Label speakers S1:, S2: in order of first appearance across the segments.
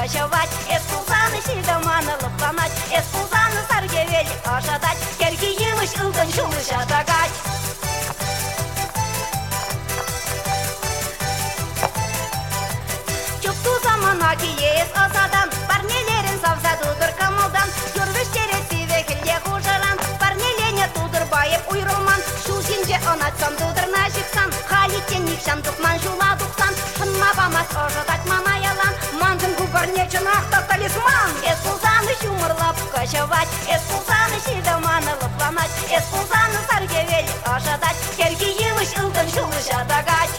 S1: кочевать, эспулзаны сильдоманы лыпланать, эспулзаны саргевели ожидать, кергиемыш ылдын шулыш атагать. Чупту замана киес азадан, парнелерин завза тудыр камылдан, юрвештері сивекілде хужаран, парнелене тудыр байып уйрылман, шул синже онатсан тудыр нажиксан, халиттен никшан тухман жула тухсан, шынма бамас ожидать манаялан, мандын губернечен ахта талисман. Эспулзаны юморлап кочевать, эспулзаны сильдоманы лыпланать, эспулзаны саргевели ожидать, кергиемыш ылдын шулыш атагать.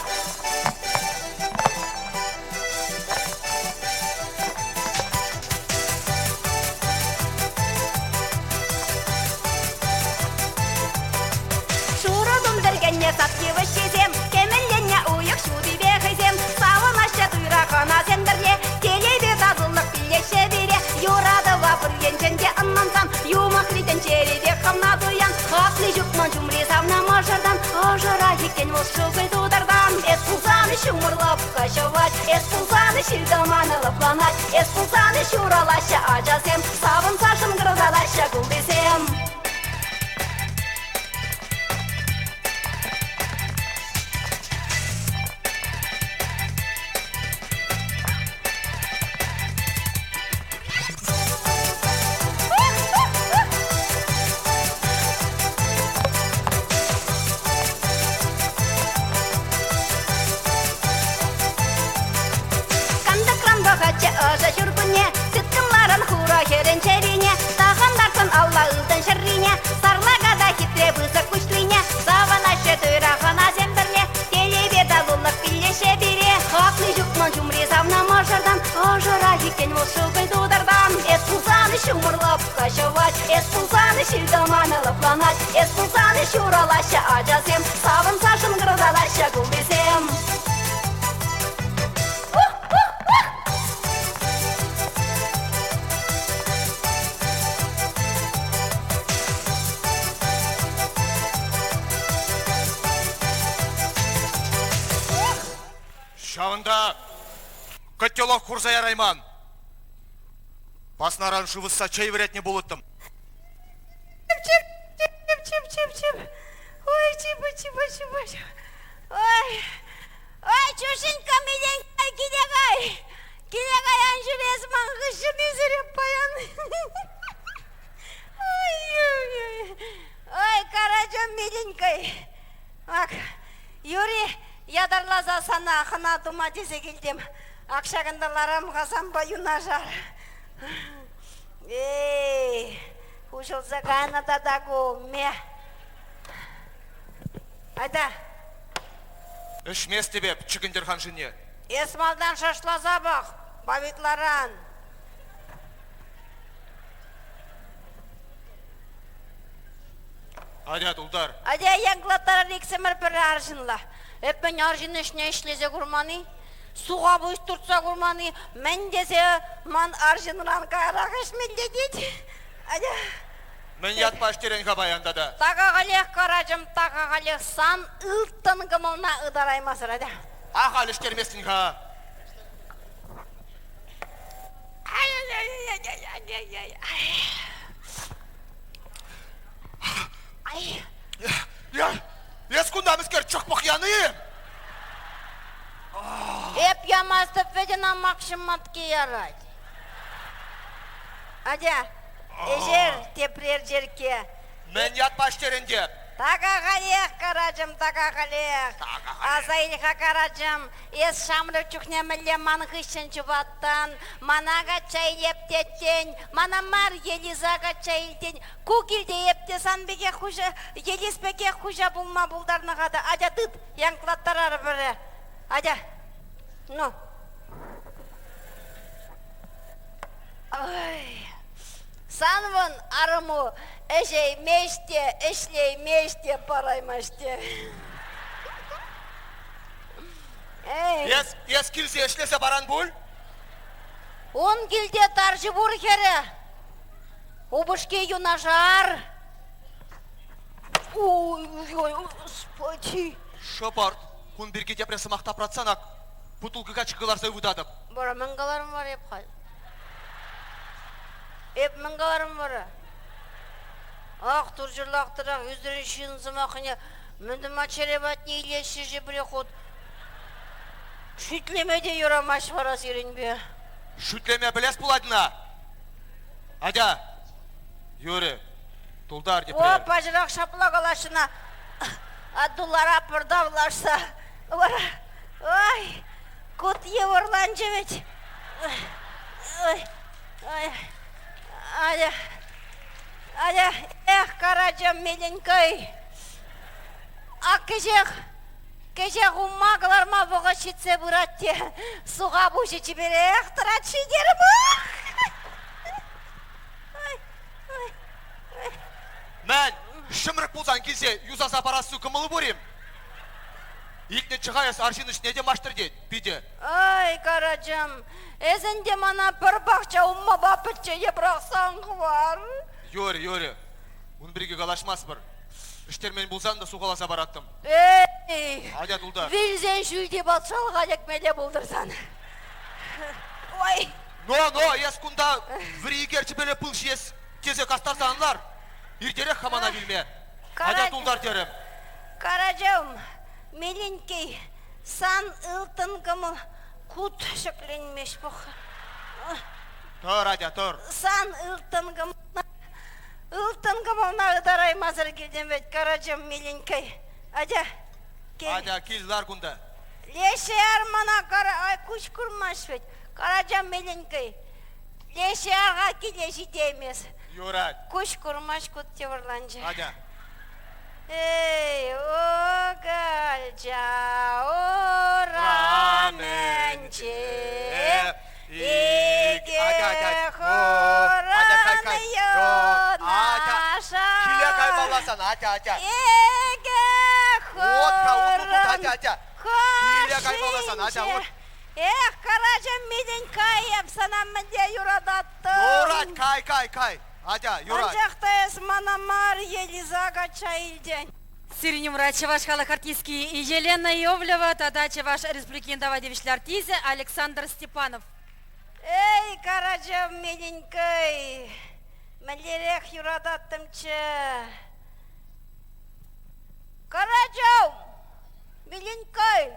S1: Сапкивы шезем, кемеллене уйық шуды бехезем, сауын ашы туйрақына сендірле, телебе тазылық білеші бере, юрады вапыр енченде ыннансам, юмық ритен череде қымна дуян, қақлы жүкман жұмри савна мажырдан, ажыра екен ол шугыл тудардан. Эспулзаны шумырлап кочевать, эспулзаны шилдоманы лыпланать, эспулзаны шуралашы ажасем, савын сашын гырдалашы гулдесем. Шумырлап кочевать, эспулзаны сильдоманы лыпланать, эспулзаны шуралашы ажасем, савын сашын гырдалашы гулдесем.
S2: Шавында котелок курзая Райман. Баснаран шывысса чай берет не болыттым.
S1: Чип. Ой, чип. Ой, чушенька, миленькая, килегай, анжелес мангышы мизереп паян. Ой, каражым, миленькой. Ак, Юрий, ядарлаза сана ахына тума десе келдем. Акшагындаларам ғасамба юнажар. Ушылса қанада дагу ме. Айда.
S2: Үшмес тебеп, чігіндерхан жіне.
S1: Есмалдан шашлаза бақ, бавитларан.
S2: Адят, ұлдар.
S1: Адя, янглаттары рексемір бір аржынла. Өппен аржыны ішіне ішлезе күрманы. Суға бұйс тұртса күрманы, мен десе ман аржыныран қайрағыш менде дейді. Адя.
S2: Мен ятпа іштеренға баяндады.
S1: Тағағалех қаражым, тағағалех сан ұлттын ғымылна ұдараймасыр, адя.
S2: Ағал іштермесін ға. Ескунда міскер чықпақ янıyım.
S1: Hep yamazdı fedina makşımat ki yaray. Adya, ejer teprer jerke.
S2: Men yatpa işterinde.
S1: Taqaqalek karacım, taqaqalek. Azaylıqa karacım, es şamrık çüknemelle manğışın çıbattan, managa çay leptetten, manamar Yelizaga çayilten, kukilde yepte sanbeke huşa, Yelizbeke huşa bulma buldarına kada. Adya tıt, yanklattar biri. Adya, no. Ay. Sanvın arımı eşey meşte, eşley meşte paraymaşte.
S2: Es kilse eşlese baran bul?
S1: 10 kilde tarjı vur kere. Ubuşke yunajar. Ой, спати.
S2: Шопар, kun birge depresi makta pratsanak, butulgıga çıkılarsa udadım.
S1: Bora mangalarım var hep hal. Еп мыңғарым бары. Ақ тұржырлақтырақ өздерін шын зымақыне мүндім ачаребат нейлесі же бірі қод. Шүтлемеде юрамаш барас ерінбе.
S2: Шүтлеме білес бұладына. Адя, Юрий, тұлдар деп
S1: О, пажырақ шапылақ алашына. Адулар апырдавлашса. Ой, кот еврлан жевет. Ой, Аля, Караджам меленькой. А кежех умағылар ма бұға шетсе бұратте. Суға бұшы чебере әқтірат шегерім.
S2: Мен шымырық болсан келсе, юзаса парасы кымылы бөрем. Икне чығайыз аршыныш неде маштыр дед, биде.
S1: Ай, Караджам, әзінде мана бір бақча ұмма бапытча ебірақсан қывар.
S2: Юрий, оны бірге қалашмас бір. Іштермен болсан да суғаласа бараттым.
S1: Эй,
S2: Адя тұлдар.
S1: Вилзен жүлде батшалға декмеле болдырсан. Ой.
S2: Но, ес күнда вірі егерчі бөлі пыл жес кезе қастарсанлар. Ертерек хамана білме. Адя тұлдар терім.
S1: Караджам, меленький, сан ылтынғымы құт шықленмеш бұқ.
S2: Тұр, Адя, тұр.
S1: Сан ылтынғымына ұдарай мазыр келден бет, Караджам, меленький. Адя, кел.
S2: Адя, келділар күнда.
S1: Леше армана күш күрмаш бет. Караджам, меленький. Леше арға келе жетемес.
S2: Юрай.
S1: Күш күрмаш күт теврланжа.
S2: Адя.
S1: Эй, о гальджа, о раменче, иге хораны йонаша,
S2: Киле кайбаласан, Адя.
S1: иге хораны
S2: Адя.
S1: Эх, Караджам меленькаем, санамынде юрадаттым.
S2: Юрай, кай. Адя, Юрай.
S1: Анжақтайыз манамар Елизага чайылден.
S3: Сиренем врача ваш артистки Елена Йовлева, тадача ваш республикендава девичный артист Александр Степанов.
S1: Эй, Караджам меленькой, мәлерек юрадаттымчы. Караджам меленькой,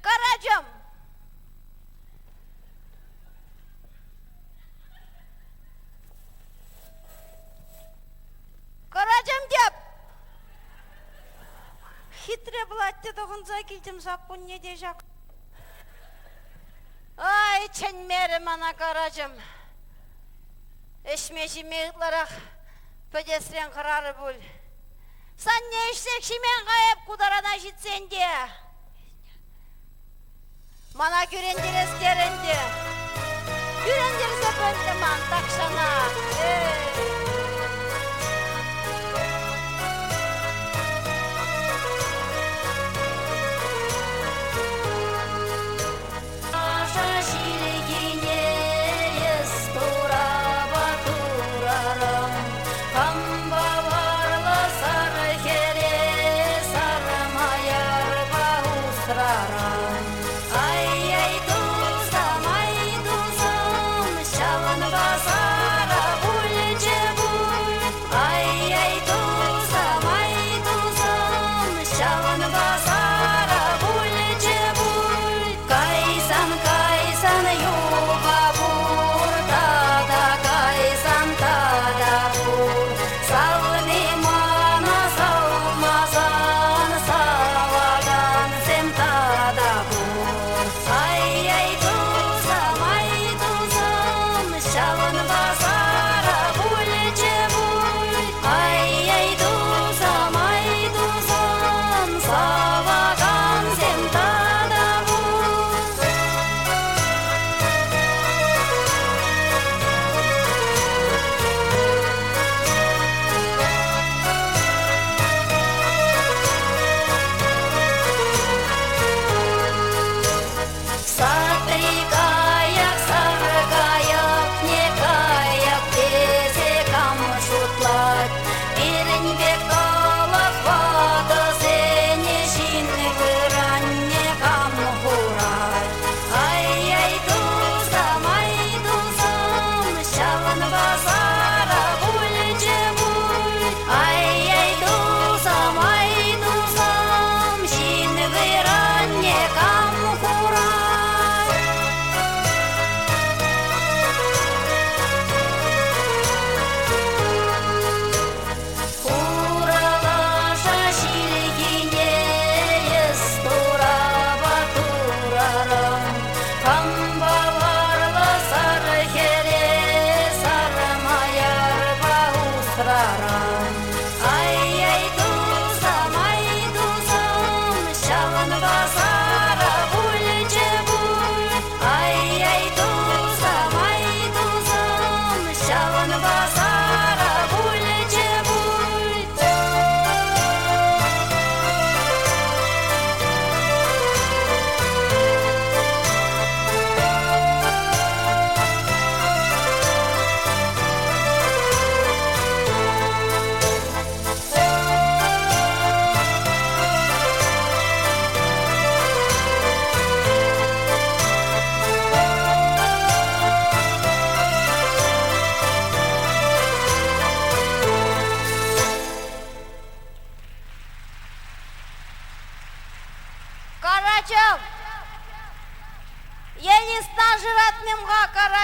S1: Караджам. Караджам деп. Хитре бұлатты доғынза келдім зақпын неде жақ. Ай, чән мәрі мана Караджам. Эшмеші меғытларақ пөдесірен қырары бұл. Сан не ішсек шемен қайып құдарана жетсен де. Мана көрендерестерінде. Көрендересе бөлді ман тақшана.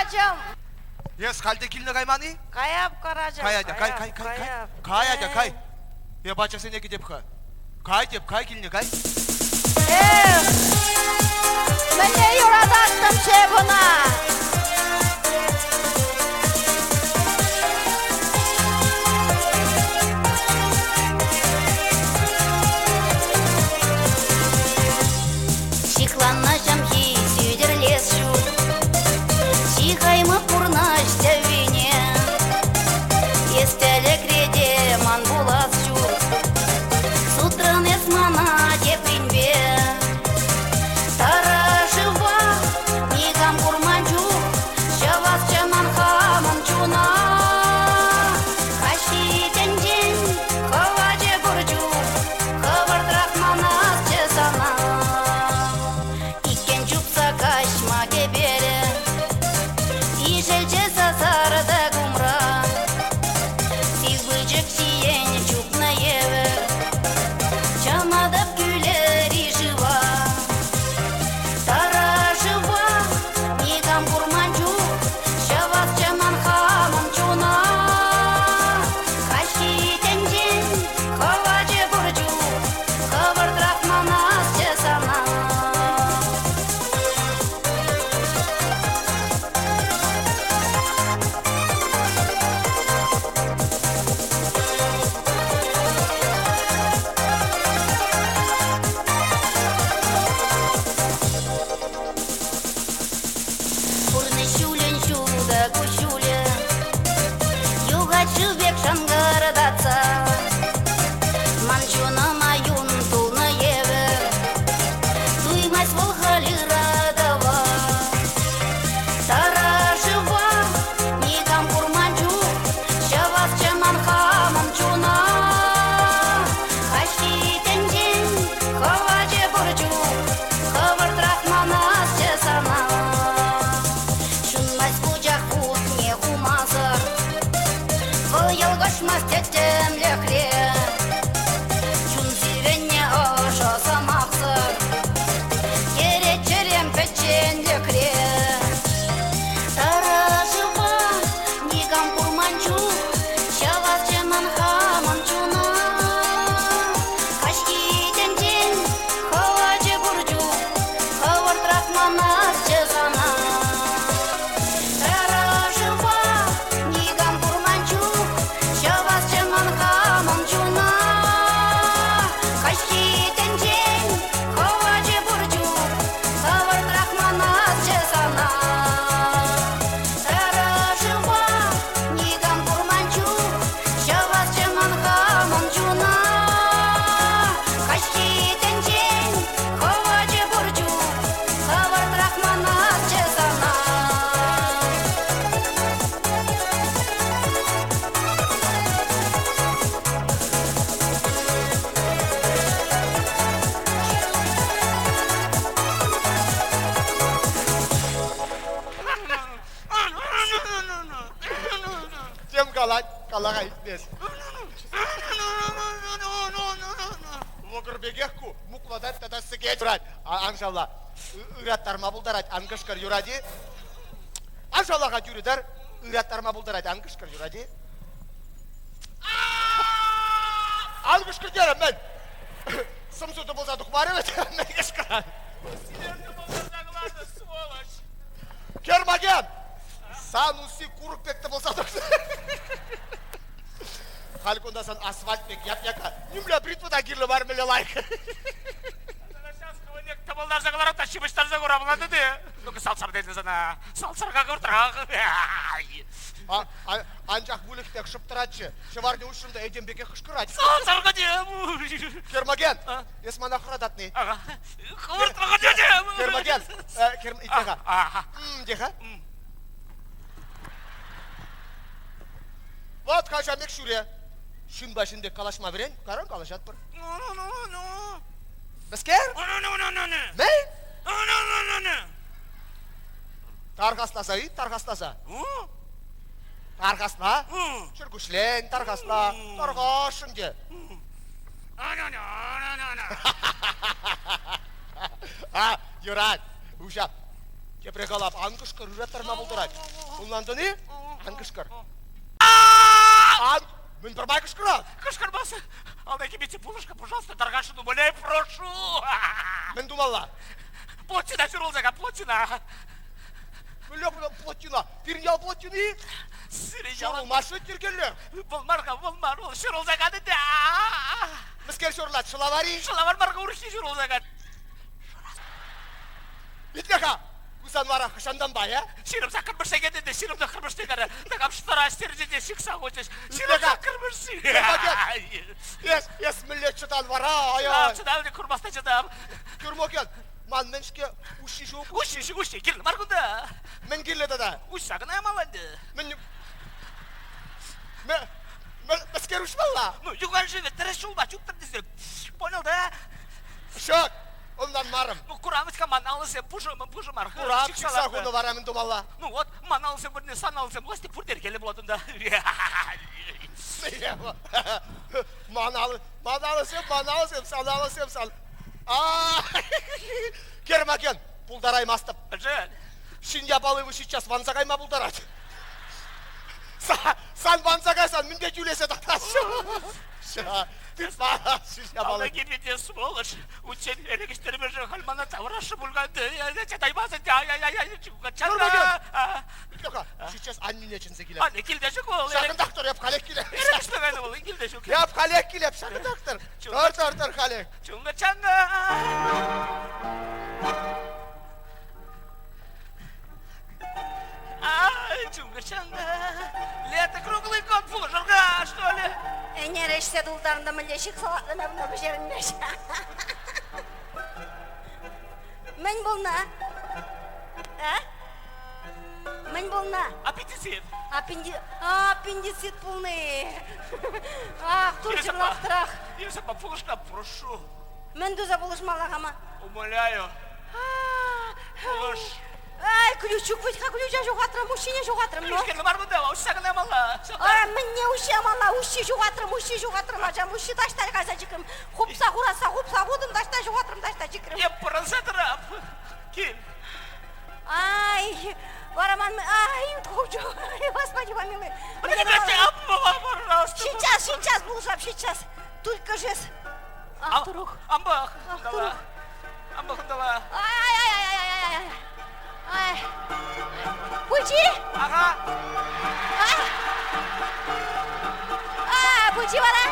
S1: каражым.
S2: Ес халде килне кайманы?
S1: Каяп каражым.
S2: Каяда, кай. Каяда, кай. Я бача сене кидеп ха. Кай деп, кай килне, кай.
S1: Мене юрадаттым чебуна. Шикланнашам ки сүйдерлес шу. Шихаймы пурнаш тәвине. Естелек реде ман булас шу. Сутрын эсмана тепринбе. Тарашыва мигам курманчу. Шавас чаман хамам чуна. Каши тенжен хаваче бурчу. Хавартрак манас чесана. Икен чупса кашма кебере. Ишелче сазарда гумра. Сивбычык сиен чупна еве. Чамадап күлери жива. Тарашыва мигам курманчу. Шавас чаман хамам чуна. Каши тенжен хаваче бурчу. Хавартрак манас чесана. Пурны шулен шуда кушуле. Юга чубек шангарадатса. Манчуна маюн тулна еве. Туймас волхали радава. Тарашыва мигам курманчу. Шавас чаман хамам чуна. Каши тенжен хаваче бурчу. Хавартрак манас чесана. Шунмас кучак кутне умазар. Выялгашмас тетем лекле. Чун зивенне аша самақсыр. Керечерем печен лекле. Тарашыва мигам курманчу. Шавас чаман хамам чуна. Кашки тенжен хаваче бурчу. Хавартрак манас чесана. Тарашыва мигам курманчу. Шавас чаман хамам чуна. Кашки тенжен хаваче бурчу. Хавартрак манас чесана. Тарашыва мигам курманчу. Шавас чаман хамам чуна. Кашки тенжен хаваче бурчу. Хавартрак манас чесана.
S2: Тем калага итмес. Логырбегехку мукладан тадасыге турат. Анжала. Үраттарма булдарат ангышкыр юради. Анжалага жүрүдар. Үраттарма булдарат ангышкыр юради. Ангышкыр дерем мен. Сымсуды болса духмары бет. Ангышкыр. Кермаген. Сануси курыкпекті болса дұқты. Халконда сан асфальт бек яп-яка. Нүмлі бритвада кирлі бар мілі лайк.
S4: Табалдар жағалар ташибыштар жағыра болады де. Нүкі салсар дейді зана. Салсарға көртірақ.
S2: Анжақ бөліктек шып тұратшы. Шыварды ұшында әден беке қышқырат.
S4: Салсарға де.
S2: Кермаген. Есмана құрадатны.
S4: Қылыртыға де.
S2: Кермаген. Итеға. Деға. Вот қашамек шүре. Шын башында қалашма берен. Қаран қалашат бір. Біскер? Мен? Тарғасласа ит, тарғасласа. Тарғасла? Жүргішлен, тарғасла. Тарғашын де. Юрат, ұшап. Кепрек алап, аңғышқыр үраттарма бұлдырайт. Ұлланды не? Аңғышқыр. Мен бірмай кышқырат.
S4: Кышкырмасы. Алдайки бете пулышка, пожалуйста, торгашину, моляй, прошу.
S2: Мен думалла.
S4: Плотина жүрілзаға, плотина.
S2: Мөлі плотина. Фирнял плотины. Шорыл машы тергелі.
S4: Болмарға, ол жүрілзаға деді.
S2: Міскер шорлат, шылавари.
S4: Шылавар марға ұрықши жүрілзаға.
S2: Бітмеха. Усан вара хышандан ба, я?
S4: Ширымса кірмішсе кедеді, ширымда кірмішсе кәрі. Тағам штара стердеде шықса қойчеш. Ширымса кірмішсе.
S2: Ес мілет чыдан вара,
S4: ай. Чыдам, күрмаста чыдам.
S2: Күрмокен. Ман меншке уши жоп.
S4: Уши, келін бар күнді.
S2: Мен келеді да.
S4: Ушағын аймаланды.
S2: Міскер ушмалла.
S4: Ну, юған живет, тіріс жолба, чуптыр дезір. Понял, да?
S2: Шок. Ondan varım.
S4: Ну, kuramızka manalısın, puşum arka.
S2: Kuram çıksa konu varamın dumalla.
S4: Ну, вот, manalısın, birine sanalısın, lastik purder gelip oladığında.
S2: Manalısın, sanalısın. Кермакен, пулдарай мастып.
S4: Жаль.
S2: Шин yapalıyım сейчас ванзагайма пулдарат. Сан ванзагайсан, мінде жүлесе татасы.
S4: Алла келмеде сволочь. Учен ерегіштеріме жы халмана таврашы бұлғанды. Чатаймазын,
S2: Сейчас Анніне чынсы келеп.
S4: Анне, келді жүк ол.
S2: Шағын доктор, еп қалек келеп.
S4: Ерегішті ғайны ол, келді жүк.
S2: Еп қалек келеп, шағын доктор. Тұр, қалек.
S4: Чуңғы чаңға. Чунгачанга, лето круглый год, фужерга, что ли?
S1: Не решься дулдарында мілешік салатына бұна бұжерінмеш. Мен болна? Мен болна?
S4: Аппетит.
S1: Аппендицит полный. Ах, турчын лақтырақ.
S4: Ерсапа, фужерга, прошу.
S1: Мен дұза бұлышмалағама.
S4: Умоляю. Фуж.
S1: Ай, ключик вытька, ключа жоғатырым, ушине жоғатырым, но?
S4: Ключкені бар бұнда, ұшсағын амалла.
S1: Мінне уши амалла, уши жоғатырым, ажам, уши таштай қайса жікім. Хупса ғудым, таштай жоғатырым, таштай жікірім.
S4: Еп бұрынса тұрап. Кел.
S1: Ай, бараман, ай, тұху Господи, помилуй. Сейчас, булшап, сейчас. Только жес. Ах, тұрух.
S4: Амбақ. Амбақ.
S1: Ай, Пучи?
S4: Ага.
S1: Пучи бара?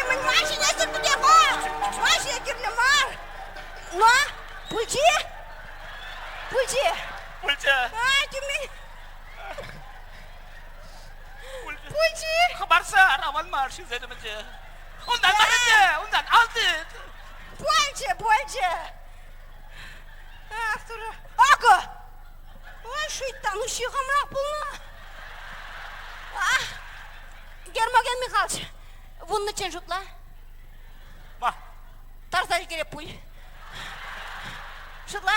S1: Мен машина сүртуде бар. Машина кірдім бар. Но? Пучи? Тюмень. Пучи?
S4: Хабарсар, аман маршин зәдімінде. Ondan aldı.
S1: Больше. Ах, тура. Ага! Ой, шиттан, ушиғамрақ бұлна. Гермоген Михайлович, вунны чен жұтла?
S4: Ба.
S1: Тарзаль керек бұй. Жұтла?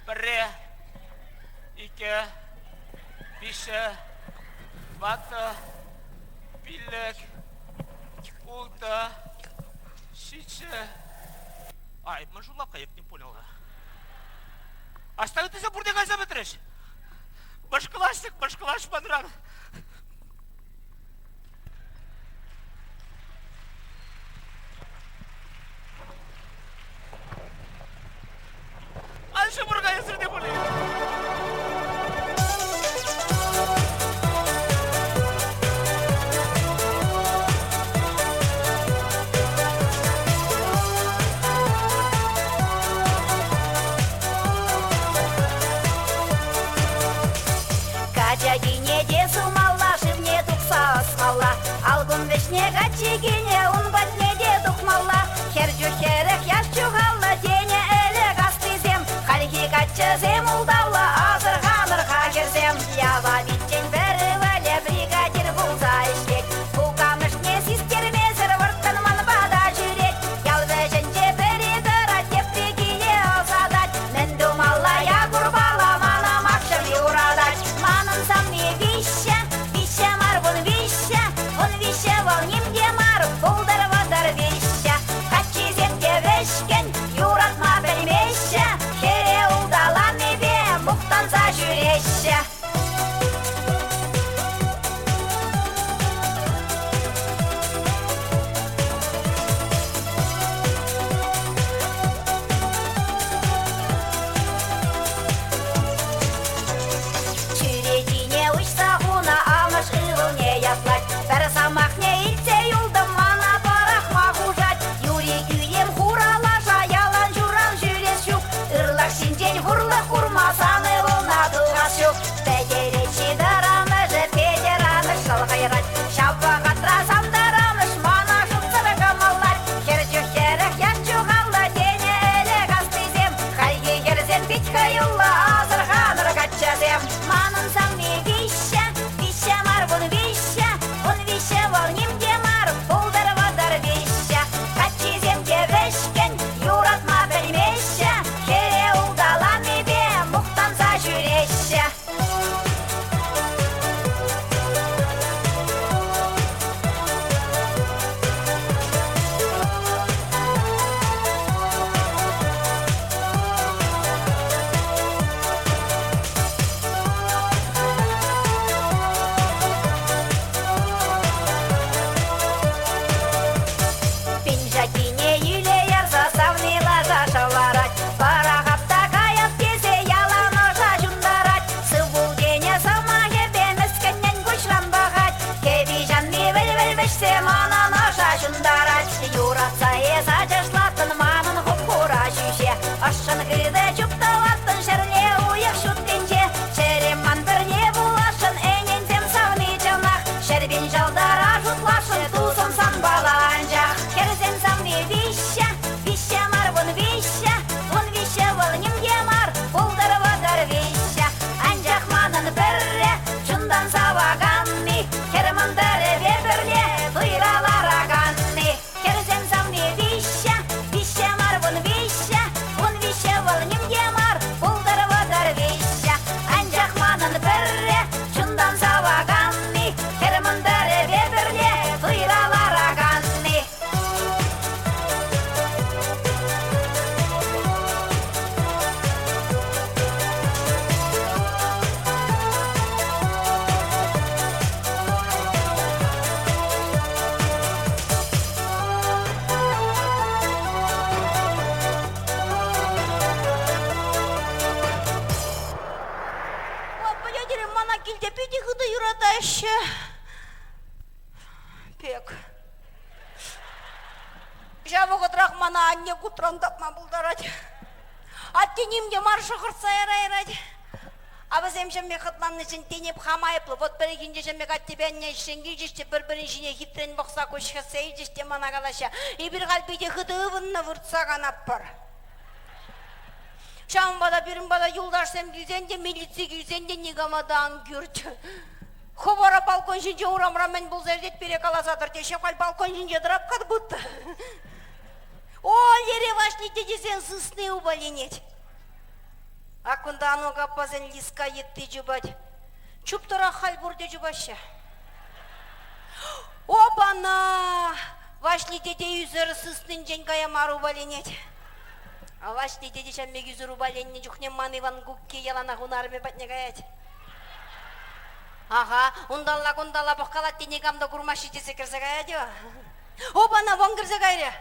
S4: 1, 2, 5, ваты, билік, улта, шиче. Ай, мажулапка, я не понял. Оставит ты за бурдегай заметрешь? Башкалаш, подран. Альше бургай, если не более.
S1: Качагине де сумалла, живне дукса смалла. Алгун вешне качагине, он батне де дукмалла. Херджу херек яшчу галла, дене эле гастызем. Хальхи качызем улдалла, азыр ханырға керзем. Ява биттен бәрі вәле бригадир бұлза ішлет. Бұл камышне сискермезір вұрттын манбада жүрет. Ялве женде бәрі дыра теппегіне алсадат. Мен думалла я курбала, мана макшым юрадат. Манын сам не вище, вище мар вон вище волним де мар. бешкен, юратма білмеші, кере ұлдалан ебе, мұқтанса жүреші. Пек. Жабығы драхмана анне кутрандап ма бұлдарад. Аттенемде маршы құрса әрайрад. Абыз әмшәмбе қытланны үшін тенеп хамайыплы. Вот бірігінде жәмбек аттебәнне ішенге жеште бір-біріншіне хитрен бұқса көшіқсей жеште мана қалаша. Ебір қалбейде қыдығынна вұртса ғанап бар. Шамбада бірінбада юлдашсам күзенде, милиция күзенде негамадан көрді. Хубара балкон жинже урамрамен бұл зәрдет берек аласадыр. Тешеп қал балкон жинже дырап қад бұтты. О, лере вашните десен сысны убаленет. Акында ану қаппазен лиска етті жүбад. Чуптыра хал бұрды жүбашы. Опана! Вашните де үзірі сыснын женгая мару баленет. А вашните де шәмбек үзірі баленне жүхнен маны Иван Гукке ялана ғунарме батне гаят. Ага, ундалла бұққалат денегамда күрмаши десе кірсе гаят ева. Опана, вон кірсе гайря.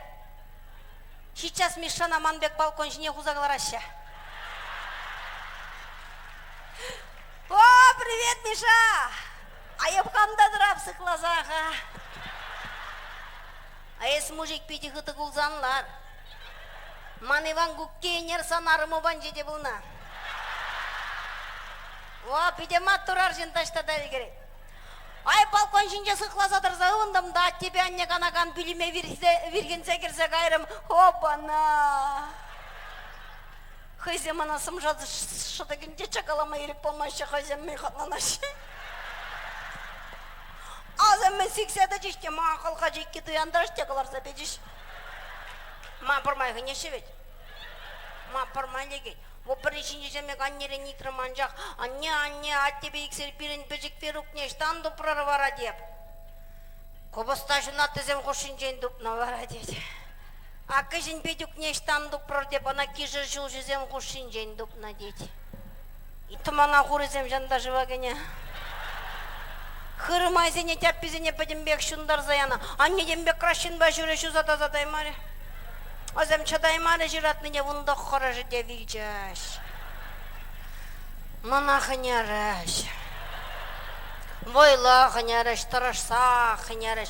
S1: Сейчас Мишана Манбек балкон жіне ғузағылар аша. О, привет, Миша! Айыпқамда дырап сықлазаға. Айыс мужик пейті ғыты құлзанлар. Ман Иван Гуккейнер санарымы бан жеде бұлна. О, пейте мат тұрар женташта дәл керек. Ай, балкон жинже сықлазадыр зауындым да, тебе анне қанаған біліме вергенсе кірсе қайрым. Опана! Хызем ана сымжады шыдығынде чакалама ерек болмашы хызем мен қатланашы. Азым мен секседі жеште маға қалға жекке тұяндыраш текаларса бедеш. Ма пұрмай ғынеші бет. Ма пұрмай легей. О біріншінде жемек аннері нитрыман жақ. Анне, аттебе ексер бірін бөжік берук нештан дұпрары вара деп. Кобыста жына тізем қошын жен дұпна вара деді. Акыжын бедюк нештандук прор деп ана кижер жыл жүзем кушин жендуп надеть. И тумана хурызем жанда живагене. Хырмайзене тяппизене педембек шундар заяна. Анне дембек крашин ба жүре шу зата задаймаре. Азем чадаймаре жиратныне вунда хорожи де вильчаш. Мана хыняраш. Войла хыняраш, тарашса хыняраш.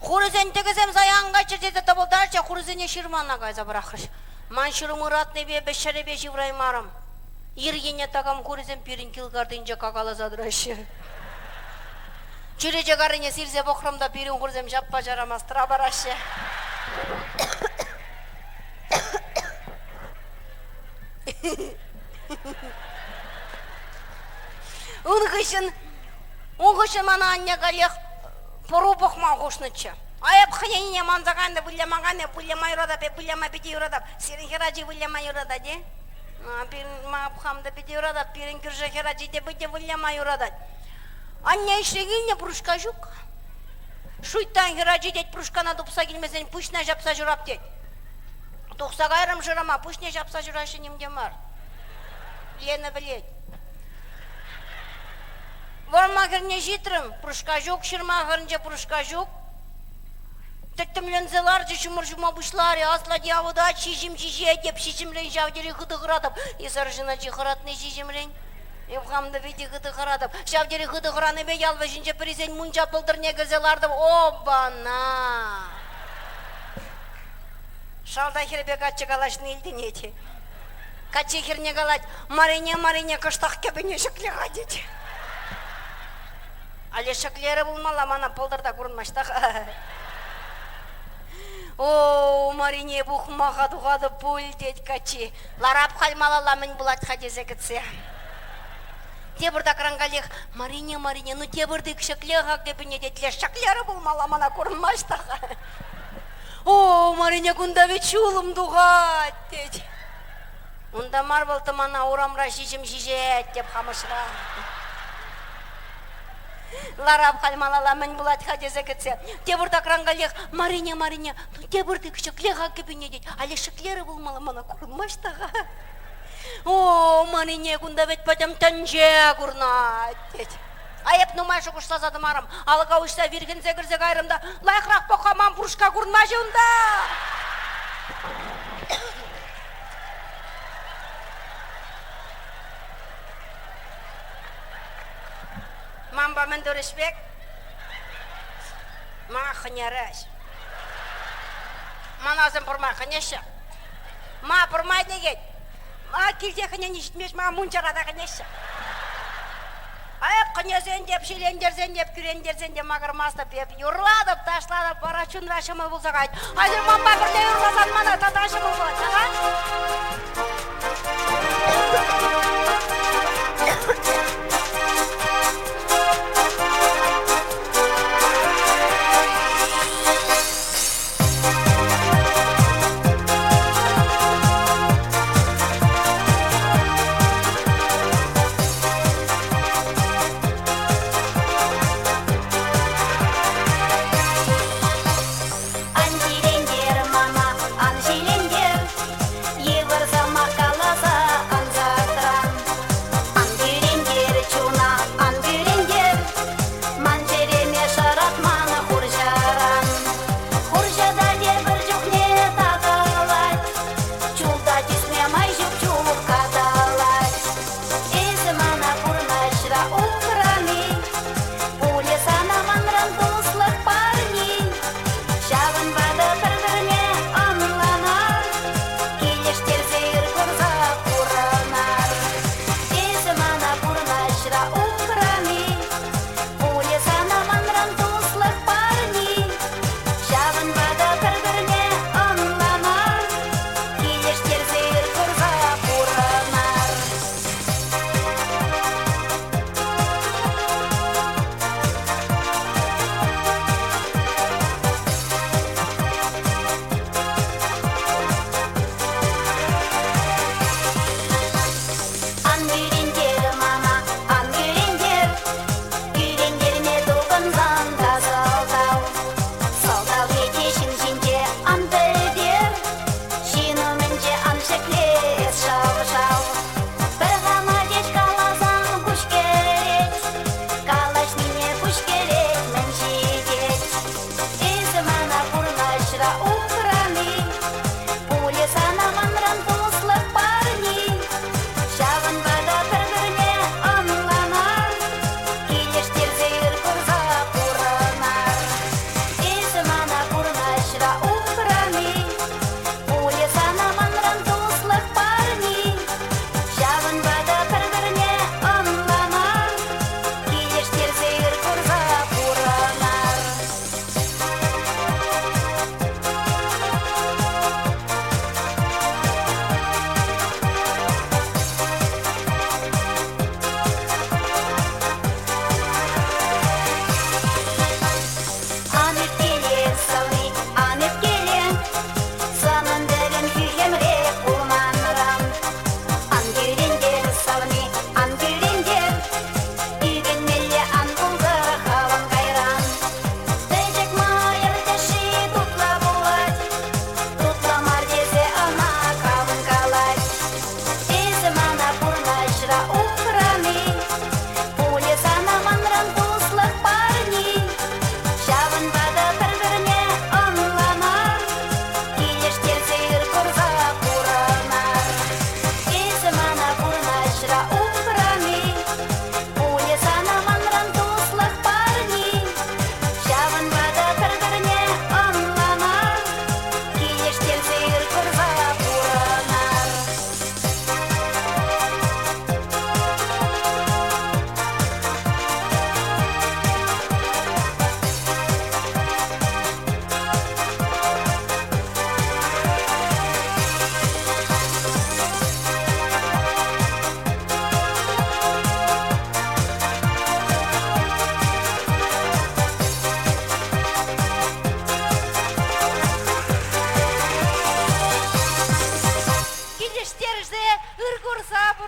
S1: Хурызен тегізем заянға чертеті табылдарча хурызене шырмана гайза брахыш. Ман шырымы ратны бе бешшәрі бе живраймарым. Иргене тагам хурызен пирин килгардынча какала задрашы. Чүре жагарыне сирзе бохрамда пирин хурызем жаппа жарамастыра барашы. Унгышын мана анне галех порубах мағушнычы. Айып хыянине манзағанды бұлямағаны, бұлямай родап, бұлямай беде родап. Сирин хераджи бұлямай рода де. Мағабхамда беде родап, пирин кіржі хераджи де беде бұлямай родат. Анне ішрегіне пұрышқа жүк. Шуйттан хераджи дед пұрышқана дұпса келмесен пүшіне жапса жүрап дед. Тұқса ғайрым жырама, пүшіне жапса жүрашы немде мар. Лені білет. Вармағырне житрым, пұрышқа жүк, шырмағырынже пұрышқа жүк. Тәттімлензелар жүшімір жұма бұшлары, асла диявыда шишім шише деп шишімлен жавдері ғыды ғырадып. Есар жына жиғыратны шишімлен. Евхамды бейді ғыды ғырадып. Жавдері ғыды ғыраны бей алва жінже призен мұнча пылдыр негізелардып. Обана! Шалда хербе качы қалашын елден еті. Качы херне қалад, марине кыштақ кебіне шықлеға деді. Але шықлері бұлмала мана пылдырда көрінмаштақ. О, марине бұқмаға дұғады пөл дед качы. Ларап қалмалала мен бұлат қадезе кітсе. Тебірді қыраңғалеқ, марине, ну тебірді кішіклеға кебіне деділер. Шықлері бұлмала мана көрінмаштақ. О, марине күнда вечулым дұғад дед. Онда марбалты мана урамра шишім шишет деп қамышыра. Ларап қалмалала мен бұлат қадезе кітсе. Тебірді қыраңғалеқ, марине, ну тебірді кішіклеға кебіне дед. Але шықлері бұлмала мана көрінмаштаға. О, марине күнда бет бәдім тәнже көрінат дед. Айып нумай шуқыш сазадым арым. Алыға ұшса верген зәгірзе ғайрымда. Лайқырақ боқаман бұрышқа көрінма жеунда. Мамба мен дөрішбек. Ма қыняраш. Ман азым бұрмай қынешы. Ма бұрмай дегет. Ма келде қынян ешітмеш, ма мұнчарада қынешы. Айып қынезен деп, шелендерзен деп, күрендерзен деп, мағырмасты пеп, юрладып, ташладып, барачун рашымы болсақ айт. Айдыр мамба бірде юрласан мана таташымы болады, аға? Андирендер мама, ан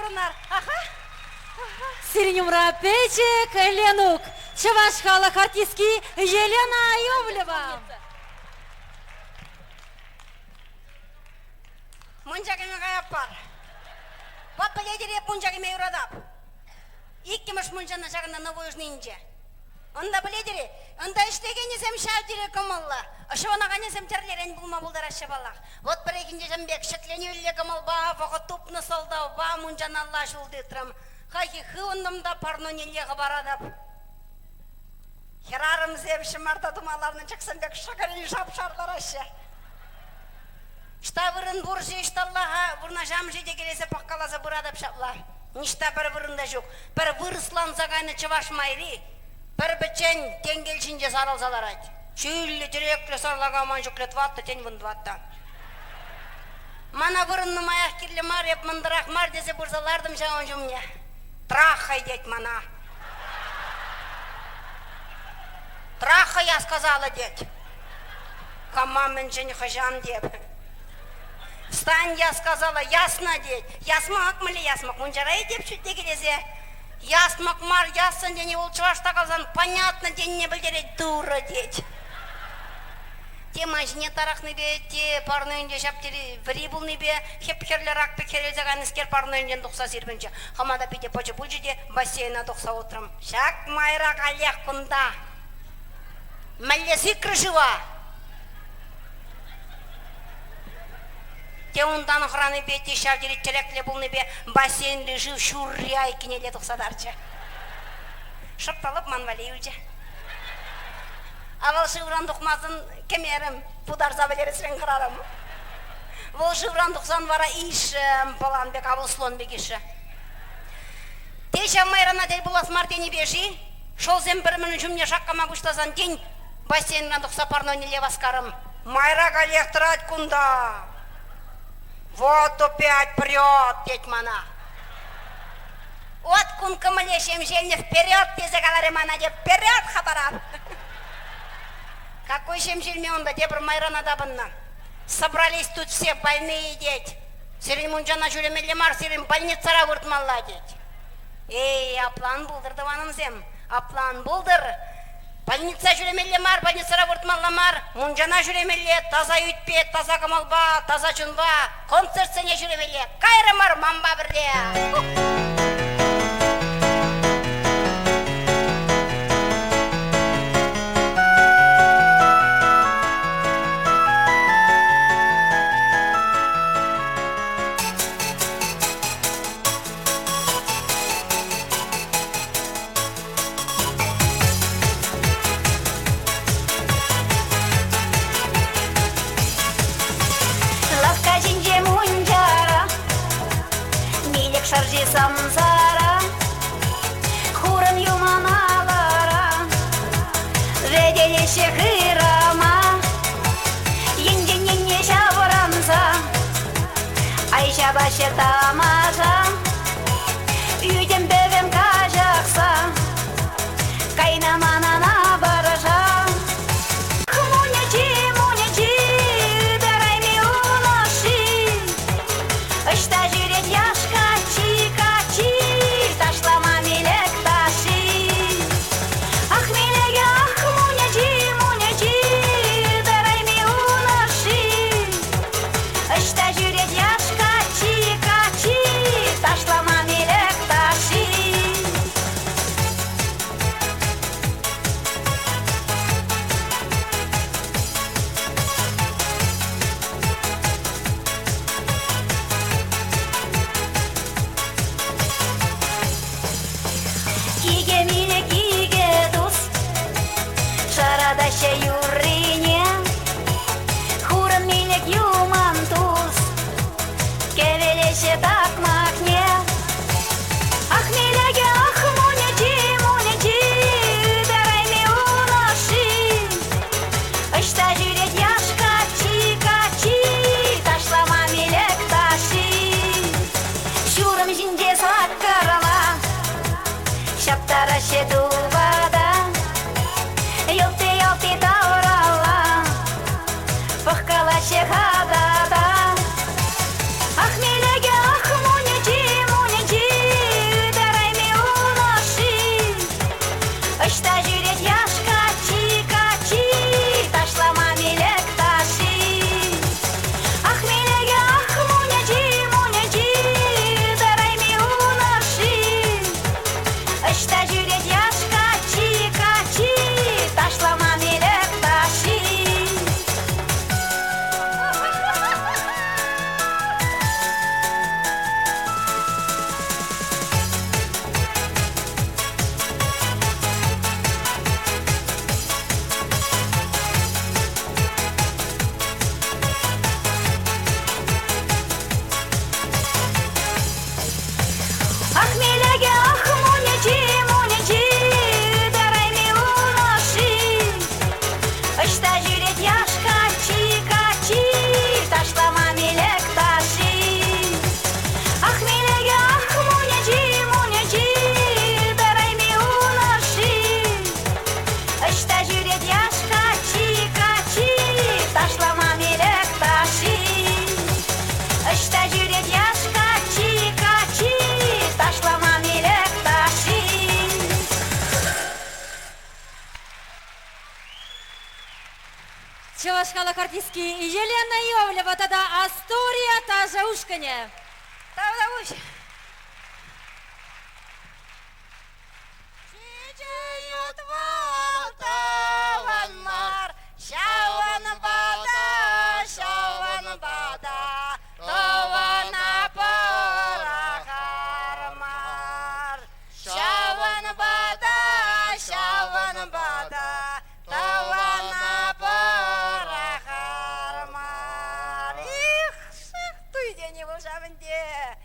S1: урынар. Аха.
S3: Сиренюмра Печек Ленук. Чаваш халық артистки Елена Иовлева.
S1: Мұнжағыме ғаяп бар. Вот біледері мұнжағыме ұрадап. Иккіміш мұнжаны жағында новойжнынже. Онда біледері, онда іштеген есем шәудері кымылла. Ұшыванаған есем терлерен бұлма бұлдар ашыбалақ. Вот бір екінде жамбек шетлені өлі кымыл ба, вағы тупны солдау ба, мұнжаны алла жулды тұрам. Қайки хыуындымда парну нелеғі барадап. Херарым зевші марта думаларының чықсамбек шақырын жапшарлар ашы. Шта вырын буржи, шталлаға, вырна жамжиде келесе паққаласа бұрадап шапла. Ништа бір вырында жоқ. Бір вырыслан зағайны чываш майри. Бір бітчен тенгелшінже саралсалар айт. Чүйлі жүректі сарлағаман жүклет ватты, тен вынды ватты. Мана вырынны маяқ керлі мар, еп мындырақ мар десе бұрзалардым жауын жүмне. Трахай дет мана. Трахай я сказала дет. Камамен жені хажан деп. Встань, я сказала, ясно дет. Ясмақ мілі ясмақ, мұнжарай деп шүтте келесе. Ясмақ мар, ясын дені ол чывашта қалсан, понятно деніне білдерет, дура дет. Те мажіне тарақны бе, те парнойынде шаптері ври бұлны бе, хеп-херлер ақпы керелзіған іскер парнойынден тұқса сербінші. Хамада пете почы бұл жүде бассейна тұқса отырым. Шак майрақ алияқ бұнда. Мәлесі крышыва. Те ондан ұраны бе, те шавдері терекле бұлны бе, бассейнді жив шурри айкенеле тұқсадарчы. Шыртталып манвалей үлчі. Авал шывран тұқмасын кемерім, пудар забелересірен қырарым. Вол шывран тұқсан вара ишім, балан бек, авыл слон бек іші. Тейша майрана дел бұлас мартені беші, шол зем бір міні жүмне шаққама күштазан день, бассейнран тұқса парнойнеле васкарым. Майра галектырат күнда. Вот опять прет, деть мана. Вот кун камалешем жельне вперед, тезе галаре мана, деп вперед хабарат. Какой шемжельме он да, дебр майрана дабынна. Собрались тут все больные деть. Сирин мунжана жүремелі мар, сирин больницара выртмалла деть. Эй, аплан булдыр даваным зем, аплан булдыр. Больница жүремелі мар, больницара выртмалла мар, мунжана жүремелі, таза үйтпе, таза камалба, таза чунба, концертсене жүремелі, кайры мар, мамба бірде. Шаржи самсара, хуран юманалара, веделеше хырама, енде шавранса, айша башы тамаша, үйден бөвем кажақса, кайнаманана бараша. Мунячи, дарайми уноши, ышта жүрет яшка, ташлама мелек таши. Ах, мелеге, ах, мунячи, дарайми уноши. Ышта жүрет яшка, чикачи, ташлама мелек таши. Киге миле, киге дус, шарадаща юррине, хуран милек юман туз,
S3: Чевашкалык артистки Елена Иовлева, тада Астория, та Жаушкане.
S1: Тавдавуш. Таванмар, шаван бада, тавана парахармар. Шаван бада, тавана парахармар. Их, туй дени волжавынде.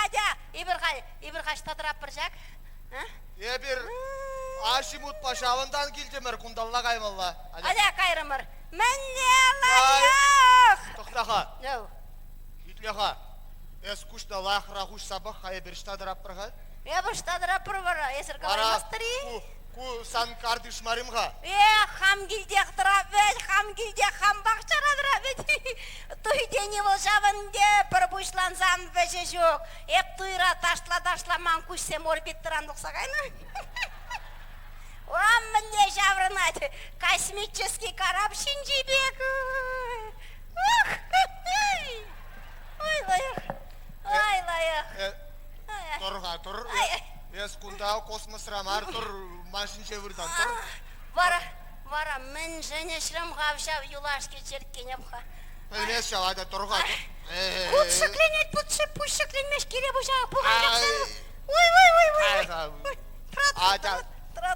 S1: Адя, ибір тадырап бір жак.
S2: Ебір Ашимут пашавындан келдемір құндалла қаймалла.
S1: Адя қайрымыр. Мәнне лайық.
S2: Тоқтаға.
S1: Нау.
S2: Итлеға. Скучно лахра хуш сабақ қайы бір штадырап бірға.
S1: Ебір штадырап бір бара. Есір қалаймастыры.
S2: Ку сан кардыш маримға.
S1: Хам гилдек дырап бәд, хам гилдек хам бақчара дырап бәд. Туй дені волжавынде бір бұшланзан бәжі жоқ. Еп туйра ташла-ташламан күшсем орбит тұрандық сағайны. Урам мінде жаврынады. Космический карап шинжибек. Ой, лайық. Ой, лайық.
S2: Тұрға, тұр. Күндағы космос рамар тұр, машин шевірдан тұр.
S1: Вара, мен және шырым ғавшав юлашке жеркен епқа.
S2: Білмес шалады, тұрға.
S1: Бұт шықленет, бұт шықленмеш кере бұжағы бұған жақсы. Ой.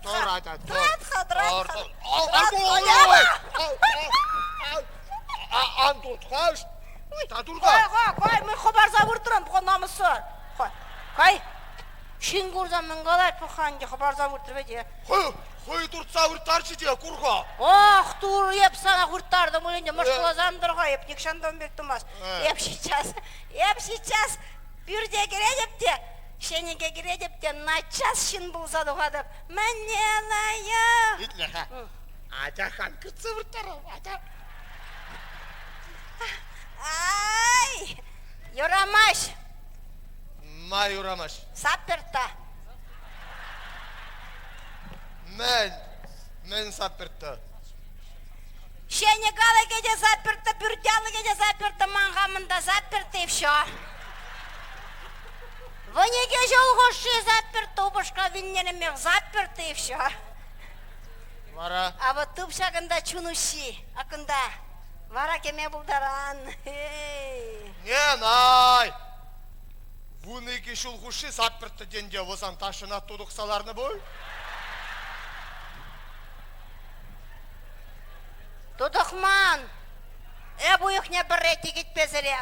S2: Тұр, ата, тұр. Антұтқа, штатурға.
S1: Қой, мен қобарза ұртырам, бұған намысы. Қой. Шин көрдім мен қалай бұқанды қабарза ұртыр бәде.
S2: Қой тұртса ұрттаршы де, құрға.
S1: Ох, тұр, еп сана ұрттардым өлінде, мұшқылазандырға, еп некшандан бектімаз. Еп сейчас, бүрде кередіп де, шенеге кередіп де, начас шын бұлзады қадып. Мәне лайық.
S2: Итле, ата хан күтсі ұрттарым, ата.
S1: Ай, юрамаш.
S2: Май урамаш.
S1: Саперта.
S2: Мен саперта.
S1: Шенегалы кеде заперта, бүрдялы кеде заперта, маңғамында заперта евшо. Ванеге жолғоши заперта, убышқа виннерімег заперта евшо.
S2: Вара.
S1: А вот тупшағында чунуши, акында. Вара кеме бұлдаран.
S2: Не, най. Вуныки шулғуши саперта денде возан ташына тұдықсаларны бой.
S1: Тұдықман. Бұйықне бір реті кетпезірі.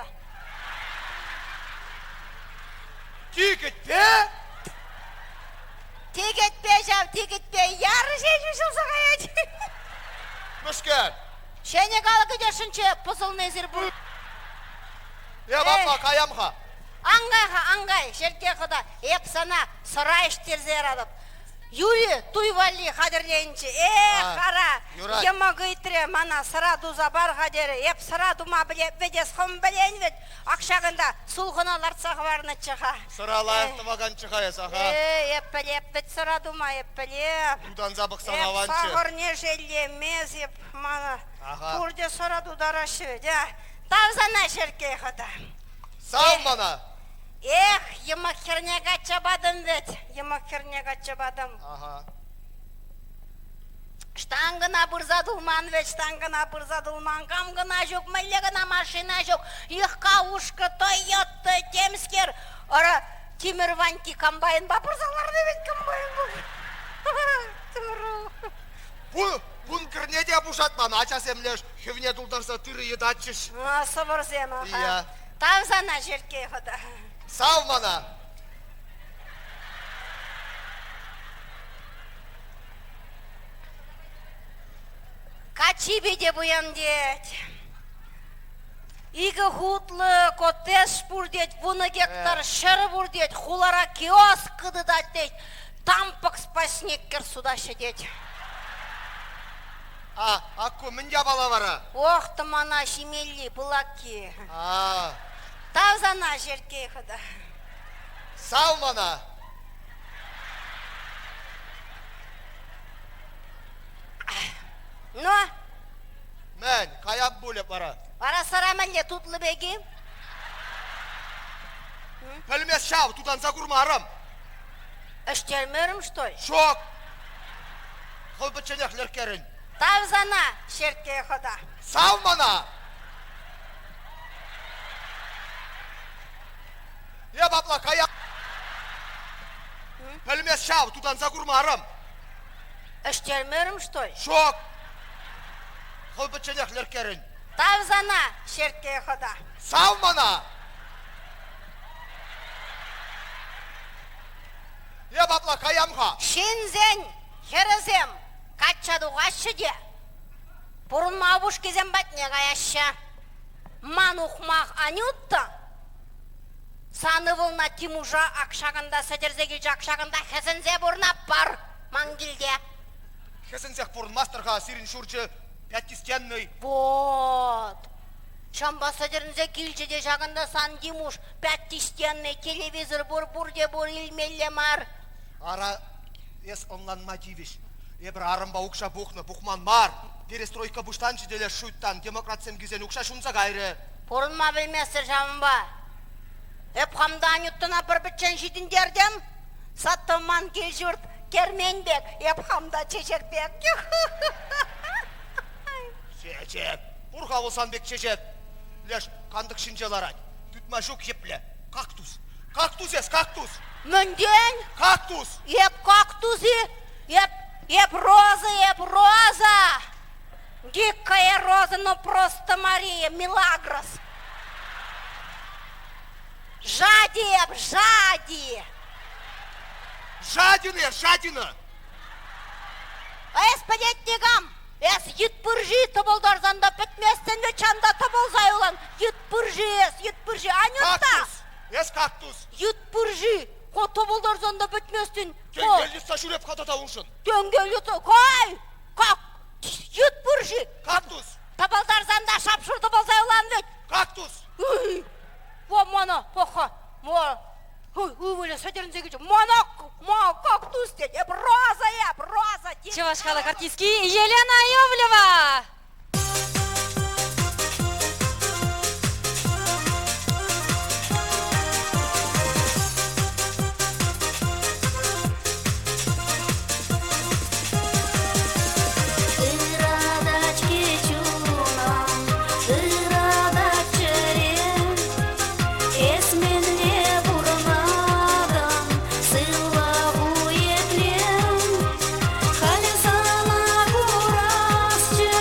S2: Тикетпе?
S1: Тикетпе жау, тикетпе. Яры жейші жылса қаяд.
S2: Мүшкен.
S1: Шенегалы кедешінше пұсылны зір бұл.
S2: Бапа, қаямға.
S1: Аңғай, жерде қыда, еп сана сыра іштерзе ерадып. Юрий туйвали қадірлейінші, қара, ема ғыйтірі, мана сыра дуза бар қадері, еп сыра дума бедес қым білейін вет, ақшағында сұлғына лартсағы барыны чыға.
S2: Сыра лайықты маған чыға есаға.
S1: Еп бет сыра дума, еп білеп.
S2: Дудан забық санаванчы.
S1: Еп сағыр не желемез, еп мана көрде сыра дударашы вет. Тавзана жерке қыда.
S2: Сау мана.
S1: Ема хернеға чабадым вет, ема хернеға чабадым. Штангына бұрзадылман вет, штангына бұрзадылман, камгына жоқ, мәлегіна машина жоқ, иққа ұшқы, Тойотты, темскер, ора Тимир Ванти комбайн ба бұрзаларды вет комбайн бұл.
S2: Бұн кірнеде бұшатман, ача семлеш, хевне дұлдарса түрі едатчыш.
S1: Сыбыр зема, тавзана жерке қыда.
S2: Сау мана.
S1: Качи беде бұян дед. Игі хутлы котес бұр дед, бұны гектар шыры бұр дед, хулара киоск қыдыдат дед, тампық спаснеккер судашы дед.
S2: Акку, мінге бала бара?
S1: Оқты мана шимелли бұлаки. Тавзана жерке қыда.
S2: Сау мана.
S1: Но?
S2: Мен, каяп бөлеп бара.
S1: Бара сарамәлле тутлы беги.
S2: Пөлмес шау, тудан загурмарым.
S1: Эштелмерім, что ли?
S2: Шок. Қыл бітченеклер керін.
S1: Тавзана, шертке хода.
S2: Сау мана. Бапла, каяп. Пөлмес шау, тудан загурмарым.
S1: Эштелмерім, что ли?
S2: Шок. Қыл бітченеклер керін.
S1: Тавзана, шертке хода.
S2: Сау мана. Бапла, каямға.
S1: Шинзен, херезем, качаду ғашыде. Бұрын мабуш кезен бәтіне ғаяшы. Манухмақ анютта. Саны волна Тимужа ақшағында, сәдерзеге жақшағында хезензе бұрна бар маңгілде.
S2: Хесензек бұрын мастырға сирин шурчы пятистенный.
S1: Вот. Шамба сәдерінзе келчеде жағында сан Тимуш пятистенный телевизор бұр-бұрде бұр илмелле мар.
S2: Ара ес онланма дивиш. Ебір арымба ұқша бұқны, бұқман мар. Перестройка бұштан жиделе шуйттан, демократсен гізен ұқша шунса ғайры.
S1: Бұрын ма білмесір жамба. Қамда анюттына бір бітчен жидіндерден, саттыман кел жұрт керменбек, қамда чешекбек.
S2: Чечеп, бұрға болсан бек чечеп. Леш, қандық шинжелар ай. Түтма жүк епле. Кактус. Кактус ес, кактус.
S1: Мүнден?
S2: Кактус.
S1: Кактусы, роза. Дикая роза, но просто Мария, милагрос. Жади.
S2: Жадина.
S1: Спадетнигам, етпіржі тұбылдарзанда бітместен де чанда тұбылзай олан. Етпіржі, анютта.
S2: Кактус. Кактус.
S1: Етпіржі, тұбылдарзанда бітместен.
S2: Тенгеліста жүреп қатата ұңшын.
S1: Қой, етпіржі.
S2: Кактус.
S1: Тұбылдарзанда шапшырды болзай олан вет.
S2: Кактус.
S1: Мана, поха, Өвелі сөдерінзеге жүр. Мана кактус дед. Роза.
S3: Чувашхалық артистки Елена Йовлева.
S5: Kalesana kurasça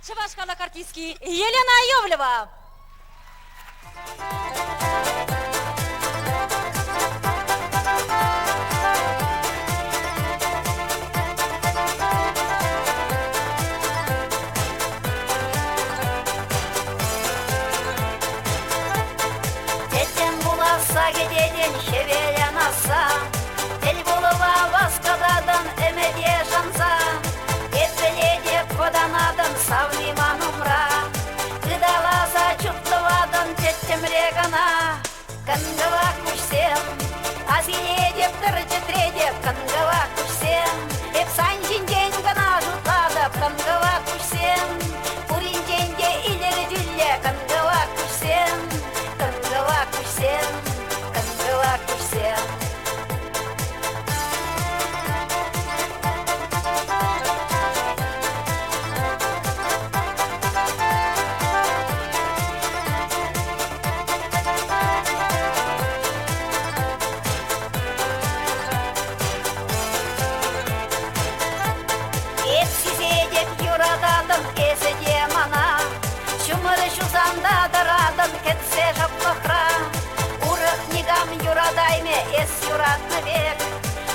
S3: Чувашкалык артистки Елена Йовлева.
S1: Теттен буласа кедеден хевелен аса, тел болова васкададан эмеде жанса, эттеледе коданадан савниман умра, кыдаласа чуптывадан теттемре гана, кангава кушсем, азиледеп тыржетредеп кангава кушсем, эп санжинден гана жутладып кангава кушсем, пуринденде илери дүлле кангава кушсем, кангава кушсем, кангава кушсем. Кетсе жаплықра, урық негам юрадайме, ес юратны бек.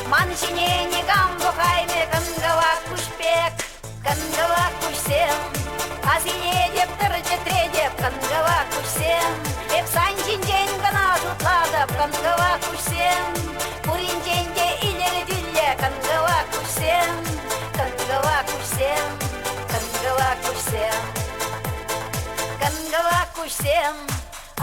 S1: Маншине негам бұқайме, кангава күшпек, кангава күшсем. Азине деп тұржы тредеп, кангава күшсем. Еп санжинден гана жұтладып, кангава күшсем. Пуринженде илері дүлле, кангава күшсем, кангава күшсем, кангава күшсем. Кангава кушсем,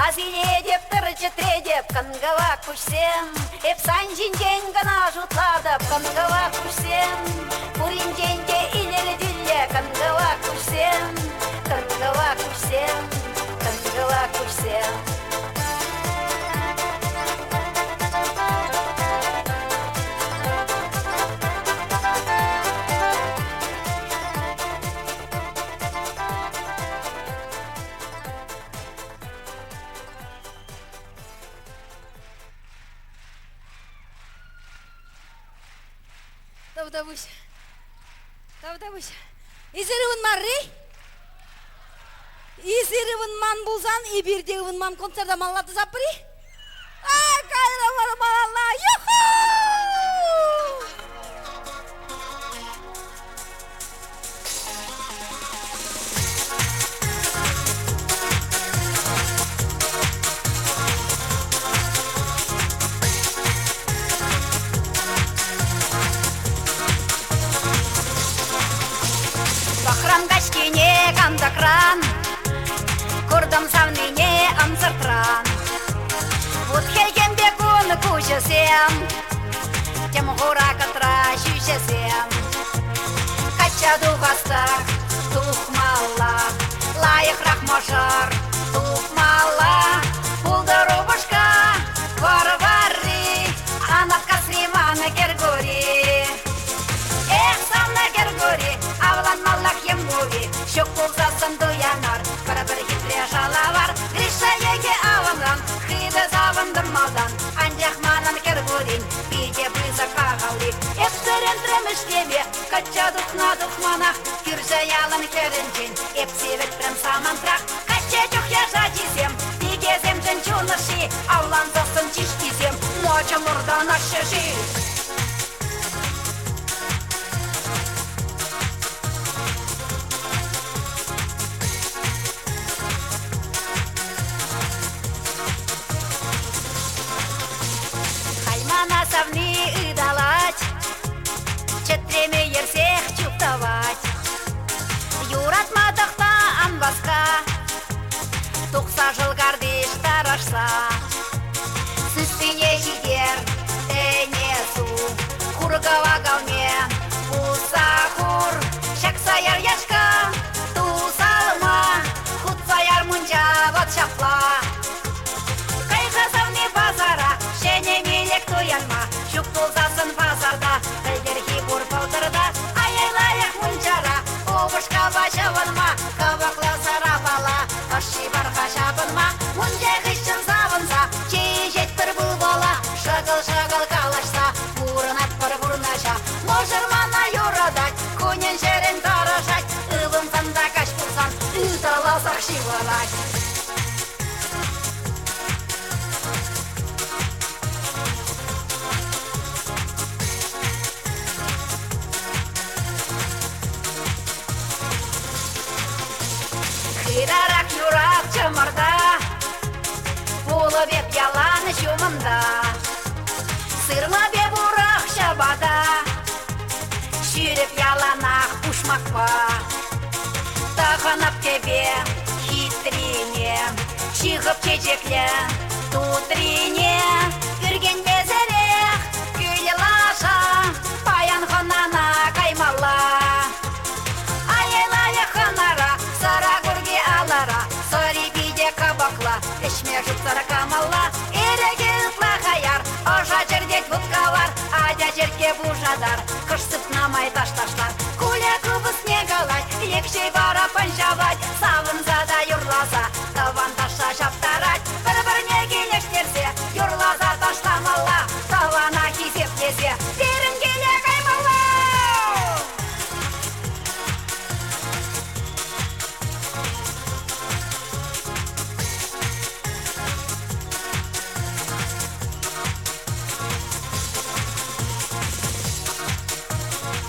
S1: азине деп тұржы тредеп, кангава кушсем. Эп санжинден гана жұтладып, кангава кушсем. Пуринженде илері дүлле, кангава кушсем, кангава кушсем, кангава кушсем.
S3: Тавдабуш. Изеревін марри? Изеревін ман бұлзан, ибірдевін ман концерда маллады запри? Кайра малла, юху!
S1: Кашкине кандакран, курдам савнине амсартран. Вот хельген бекун кушесем, тем гора катра шушесем. Качаду хастак, тухмала, лайық рахмашар, тухмала. Пулдару башка, варвари, анат касримана кергори. Эх, самна кергори, авлан маллах емгури. Шук пулзасын дуянар, бір хитре жалавар. Гриша еге авамран, хиды завындырмаудан. Анжақ манан кергорин, биде близа қағали. Эх, сөрен треміштеме, кача духна духманах. Кюржа ялан керінжен, еп севет прям самантрах. Кача чухя жадизем, бигезем женчунаши. Авлан засын чишкизем, ноча мурдан ашшежи. Совни ыдалать, четреме ерсех чуптавать. Юрат матахта анбаска, тухса жыл гардиш тарашса. Сүстіне жидер, тәне су, хургава галме, уса хур. Шаксаяр яшка, тусалма, хутсаяр мунжа вот шапла. Кайха совни базара, шене милек туянма. Шук пулзасын базарда, әлдерхи бур палтырда. Аяйлайық мунжара, обышқа башавынма. Кабақла сарабала, ашши барға шабынма. Мунжақ ішін завынса, чейжет бір бұл бала. Шағыл калашса, бұрынат бір бұрынаша. Можырмана юрадать, көнен жерін таражать. Ылым занда каш пулсан, Ирарак юрак чымырда, Булы беп яланы жумында, Сырлы беп урак шабада, Шүріп яланақ пушмақпа, Тағынып тебе хитрине, Шығып чечекле тутрине, Үрген безерек күйлі лаша, Паян хонана каймала. Айлайы ханара, сара гурги алара, Сори биде кабакла, Ишме жұп сара камала, Ереген қлағаяр, Ожа жердет бұтқалар, Адя жерге бұжадар, Қышсып намай ташташлар, Куля күбі снегалай, Екшей бара панжавай, Савынзада юрлаза, Таван таша жаптарай, Бір-біріне келештерсе, Юрлаза таштамала, Тавана хизеп дезе, Берін келе қаймала.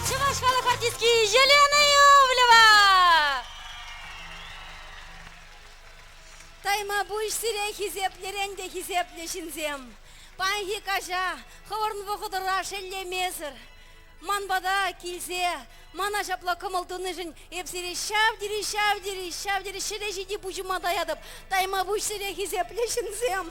S3: Чувашхалық артистки Елена Иовлева.
S5: Тайма буш сире хизеплеренде хизеплешинзем. Панхи кажа, хаварн вохудыра шеллемесір. Манбада килсе, мана жапла кымылдынышын, епсире шавдири шележиди бужыма даядып. Тайма буш сире хизеплешинзем.